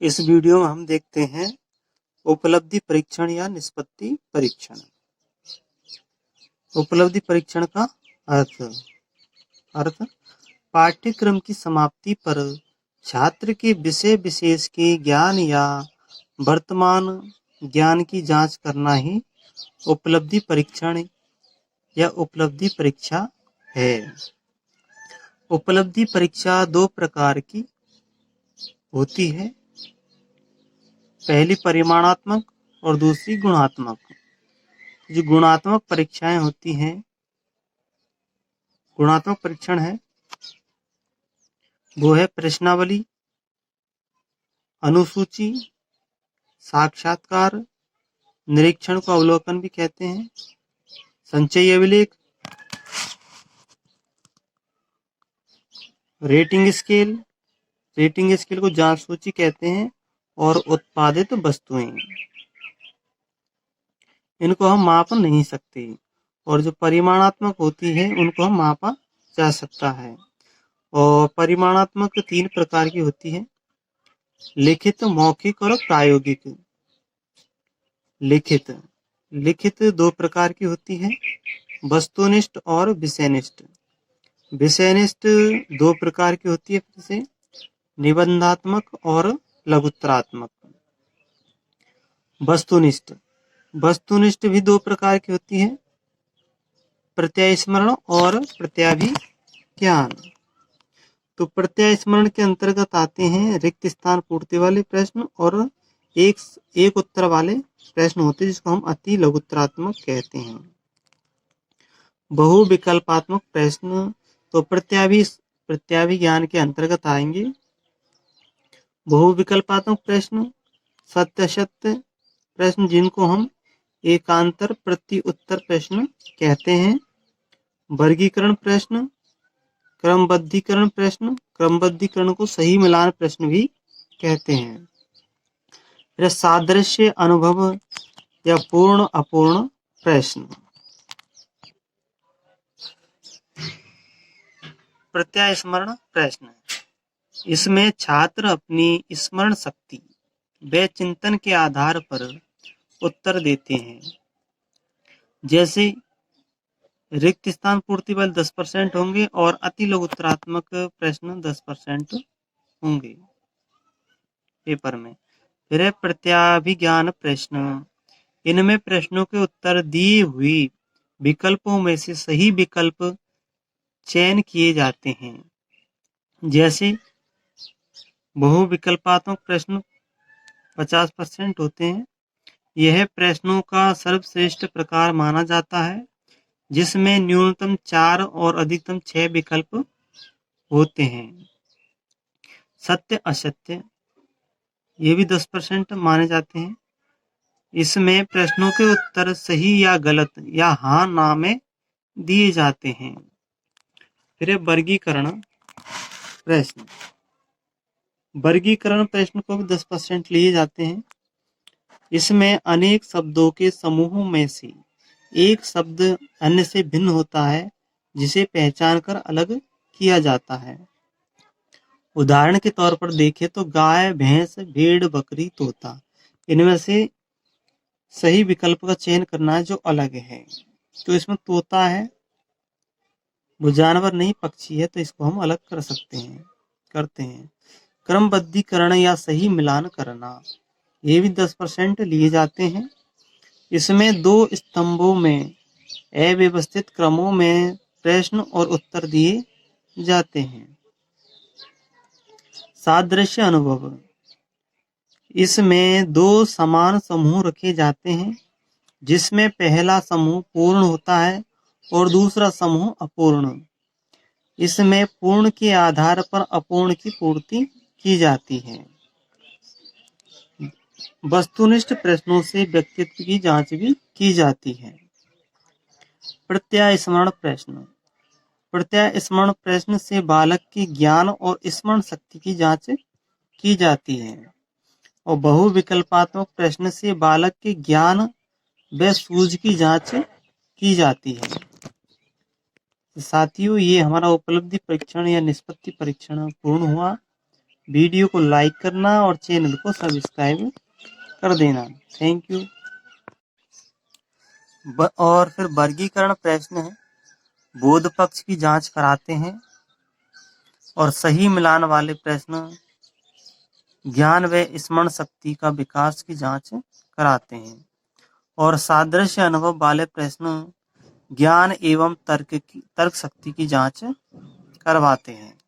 इस वीडियो में हम देखते हैं उपलब्धि परीक्षण या निष्पत्ति परीक्षण। उपलब्धि परीक्षण का अर्थ पाठ्यक्रम की समाप्ति पर छात्र के विषय विशेष के ज्ञान या वर्तमान ज्ञान की जांच करना ही उपलब्धि परीक्षण या उपलब्धि परीक्षा है। उपलब्धि परीक्षा दो प्रकार की होती है, पहली परिमाणात्मक और दूसरी गुणात्मक। जो गुणात्मक परीक्षाएं होती हैं, गुणात्मक परीक्षण है वो है प्रश्नावली, अनुसूची, साक्षात्कार, निरीक्षण को अवलोकन भी कहते हैं, संचयी अभिलेख, रेटिंग स्केल को जांच सूची कहते हैं, और उत्पादित वस्तुएं, इनको हम माप नहीं सकते। और जो परिमाणात्मक होती है उनको हम मापा जा सकता है। और परिमाणात्मक तीन प्रकार की होती है, लिखित, मौखिक और प्रायोगिक। लिखित दो प्रकार की होती है, वस्तुनिष्ठ और विषयनिष्ठ। विषयनिष्ठ दो प्रकार की होती है, जैसे निबंधात्मक और लघुत्तरात्मक। वस्तुनिष्ठ भी दो प्रकार की होती है, प्रत्यास्मरण और प्रत्याभिज्ञान। तो प्रत्यास्मरण के अंतर्गत आते हैं रिक्त स्थान पूर्ति वाले प्रश्न और एक उत्तर वाले प्रश्न होते हैं, जिसको हम अति लघुत्तरात्मक कहते हैं। बहुविकल्पात्मक प्रश्न तो प्रत्याभिज्ञान के अंतर्गत आएंगे। बहुविकल्पात्मक प्रश्न सत्य असत्य प्रश्न, जिनको हम एकांतर प्रति उत्तर प्रश्न कहते हैं। वर्गीकरण प्रश्न, क्रमबद्धीकरण प्रश्न, क्रमबद्धीकरण को सही मिलान प्रश्न भी कहते हैं। फिर सादृश्य अनुभव या पूर्ण अपूर्ण प्रश्न। प्रत्यास्मरण प्रश्न, इसमें छात्र अपनी स्मरण शक्ति व चिंतन के आधार पर उत्तर देते हैं। जैसे रिक्त स्थान पूर्ति बल 10% होंगे और अति लघुत्तरात्मक प्रश्न 10% होंगे पेपर में। फिर प्रत्याभिज्ञान प्रश्न, इनमें प्रश्नों के उत्तर दिए हुए विकल्पों में से सही विकल्प चयन किए जाते हैं। जैसे बहुविकल्पात्मक प्रश्न 50% होते हैं। यह प्रश्नों का सर्वश्रेष्ठ प्रकार माना जाता है, जिसमें न्यूनतम 4 और अधिकतम 6 विकल्प होते हैं। सत्य असत्य, ये भी 10% माने जाते हैं। इसमें प्रश्नों के उत्तर सही या गलत या हाँ ना में दिए जाते हैं। फिर वर्गीकरण प्रश्न, वर्गीकरण प्रश्न को भी 10% लिए जाते हैं। इसमें अनेक शब्दों के समूहों में से एक शब्द अन्य से भिन्न होता है, जिसे पहचान कर अलग किया जाता है। उदाहरण के तौर पर देखें तो गाय, भैंस, भेड़, बकरी, तोता, इनमें से सही विकल्प का चयन करना है जो अलग है। तो इसमें तोता है, वो जानवर नहीं पक्षी है, तो इसको हम अलग करते हैं। क्रमबद्धीकरण या सही मिलान करना, ये भी 10% लिए जाते हैं। इसमें 2 स्तंभों में अव्यवस्थित क्रमों में प्रश्न और उत्तर दिए जाते हैं। सादृश्य अनुभव, इसमें 2 समान समूह रखे जाते हैं, जिसमें पहला समूह पूर्ण होता है और दूसरा समूह अपूर्ण। इसमें पूर्ण के आधार पर अपूर्ण की पूर्ति की जाती है। वस्तुनिष्ठ प्रश्नों से व्यक्तित्व की जांच भी की जाती है। प्रत्यास्मरण प्रश्न, प्रत्यास्मरण प्रश्न से बालक के ज्ञान और स्मरण शक्ति की जांच की जाती है। और बहुविकल्पात्मक प्रश्न से बालक के ज्ञान व सूझ की जांच की जाती है। साथियों, ये हमारा उपलब्धि परीक्षण या निष्पत्ति परीक्षण पूर्ण हुआ। वीडियो को लाइक करना और चैनल को सब्सक्राइब कर देना। Thank you. और फिर वर्गीकरण प्रश्न है, बोध पक्ष की जांच कराते हैं और सही मिलान वाले प्रश्न ज्ञान व स्मरण शक्ति का विकास की जांच कराते हैं और सादृश्य अनुभव वाले प्रश्न ज्ञान एवं तर्क शक्ति की जांच करवाते हैं।